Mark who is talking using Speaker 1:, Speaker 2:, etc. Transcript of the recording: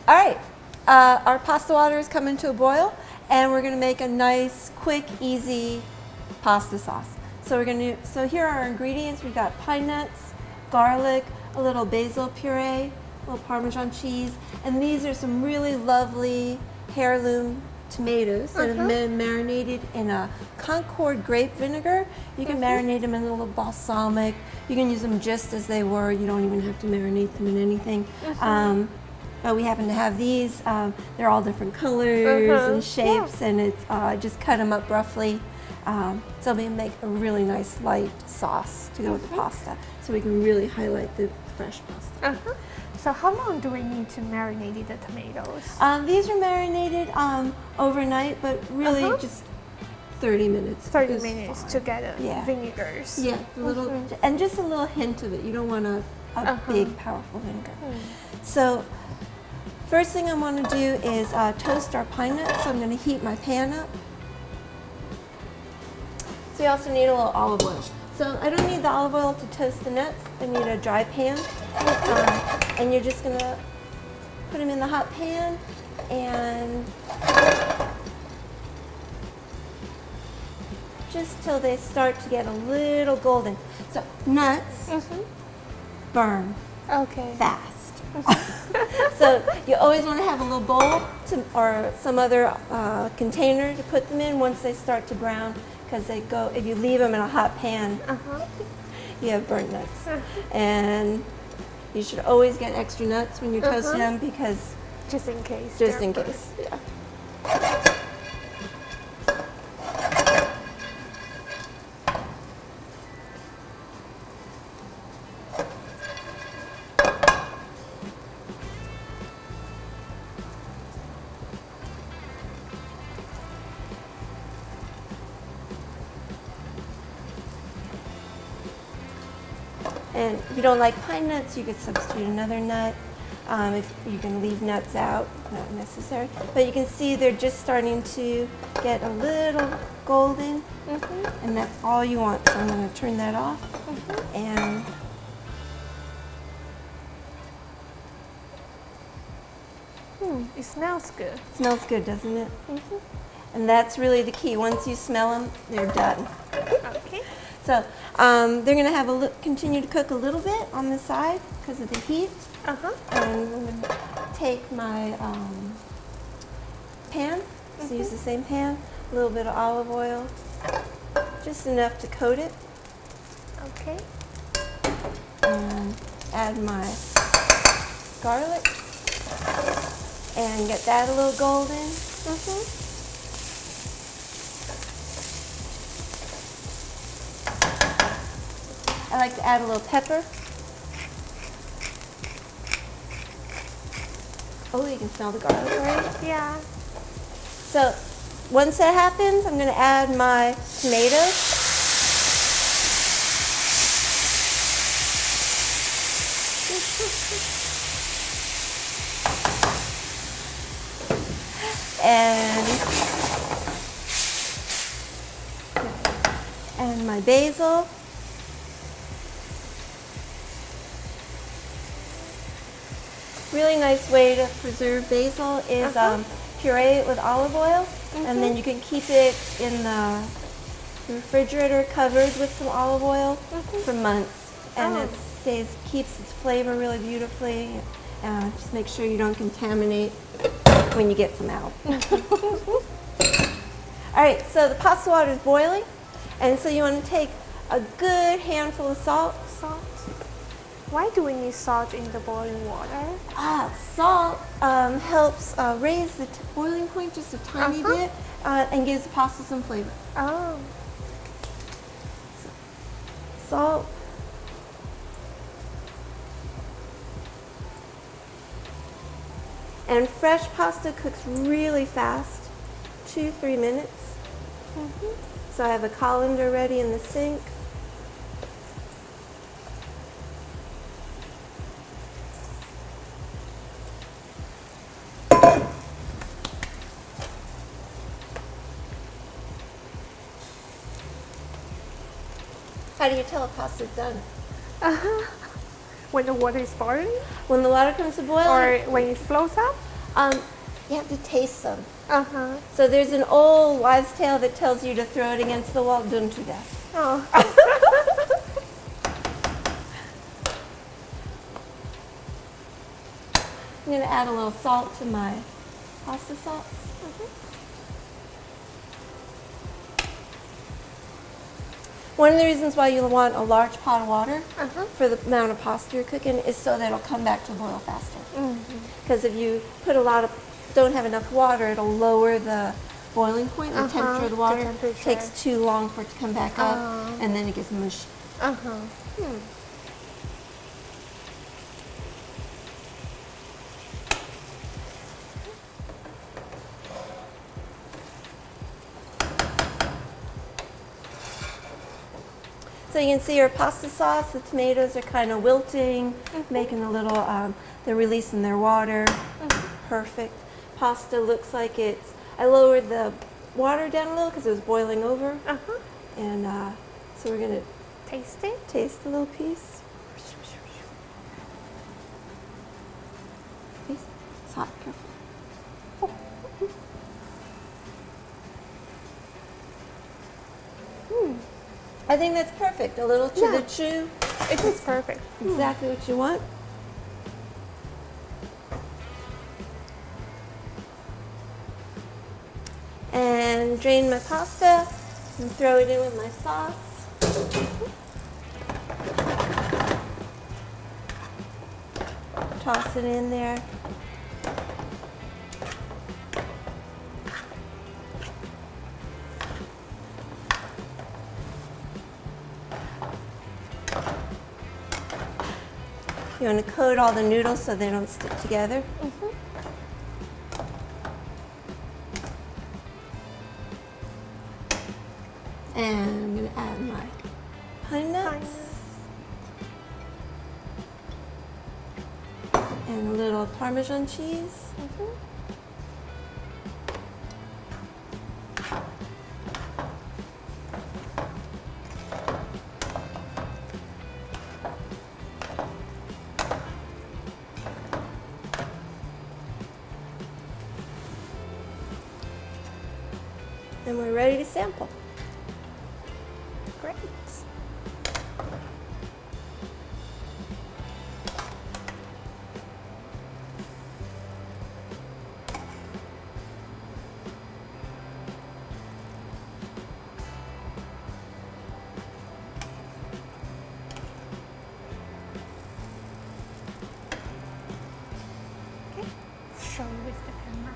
Speaker 1: All right, our pasta water is coming to a boil, and we're gonna make a nice, quick, easy pasta sauce. So here are our ingredients. We got pine nuts, garlic, a little basil puree, a little Parmesan cheese, and these are some really lovely heirloom tomatoes that have been marinated in a Concord grape vinegar. You can marinate them in a little balsamic. You can use them just as they were. You don't even have to marinate them in anything. But we happen to have these. They're all different colors and shapes, and it's just cut them up roughly. So we make a really nice light sauce to go with the pasta, so we can really highlight the fresh pasta.
Speaker 2: So how long do we need to marinate the tomatoes?
Speaker 1: These are marinated overnight, but really just 30 minutes.
Speaker 2: 30 minutes
Speaker 1: fine.
Speaker 2: to get vinegars.
Speaker 1: Yeah, and just a little hint of it. You don't want a big, powerful vinegar. So first thing I want to do is toast our pine nuts. So I'm going to heat my pan up. So you also need a little olive oil. So I don't need the olive oil to toast the nuts. I need a dry pan. And you're just going to put them in the hot pan and just till they start to get a little golden. So nuts burn fast. So you always want to have a little bowl or some other container to put them in once they start to brown, because if you leave them in a hot pan, you have burnt nuts. And you should always get extra nuts when you're toasting them, because
Speaker 2: just in case.
Speaker 1: Yeah. And if you don't like pine nuts, you could substitute another nut. If you can leave nuts out, not necessary. But you can see they're just starting to get a little golden, and that's all you want. So I'm going to turn that off. And
Speaker 2: it smells good.
Speaker 1: It smells good, doesn't it? And that's really the key. Once you smell them, they're done.
Speaker 2: Okay.
Speaker 1: So they're going to continue to cook a little bit on the side because of the heat. And I'm going to take my pan, so use the same pan, a little bit of olive oil, just enough to coat it.
Speaker 2: Okay.
Speaker 1: And add my garlic and get that a little golden. I like to add a little pepper. Oh, you can smell the garlic, right?
Speaker 2: Yeah.
Speaker 1: So once that happens, I'm going to add my tomatoes. And my basil. Really nice way to preserve basil is puree it with olive oil, and then you can keep it in the refrigerator covered with some olive oil for months, and it keeps its flavor really beautifully. Just make sure you don't contaminate when you get some out. All right, so the pasta water is boiling, and so you want to take a good handful of salt.
Speaker 2: Why do we need salt in the boiling water?
Speaker 1: Salt helps raise the boiling point just a tiny bit and gives the pasta some flavor. Salt. And fresh pasta cooks really fast, 2-3 minutes. So I have a colander ready in the sink. How do you tell if pasta's done?
Speaker 2: When the water is boiling?
Speaker 1: When the water comes to boil?
Speaker 2: Or when it floats up?
Speaker 1: You have to taste them.
Speaker 2: Uh-huh.
Speaker 1: So there's an old wives' tale that tells you to throw it against the wall. Don't do that.
Speaker 2: Oh.
Speaker 1: I'm going to add a little salt to my pasta sauce. One of the reasons why you'll want a large pot of water for the amount of pasta you're cooking is so that it'll come back to boil faster. Because if you put don't have enough water, it'll lower the boiling point, the temperature of the water. It takes too long for it to come back up, and then it gets mushy. So you can see our pasta sauce, the tomatoes are kind of wilting, making a little, they're releasing their water. Perfect. Pasta looks like I lowered the water down a little because it was boiling over. And so we're going to
Speaker 2: Taste it?
Speaker 1: taste a little piece. It's hot, careful. I think that's perfect. A little to the chew.
Speaker 2: It is perfect.
Speaker 1: Exactly what you want. And drain my pasta and throw it in with my sauce. Toss it in there. You want to coat all the noodles so they don't stick together. And I'm going to add my pine nuts. And a little Parmesan cheese. And we're ready to sample.
Speaker 2: Great. Okay. Show you with the camera.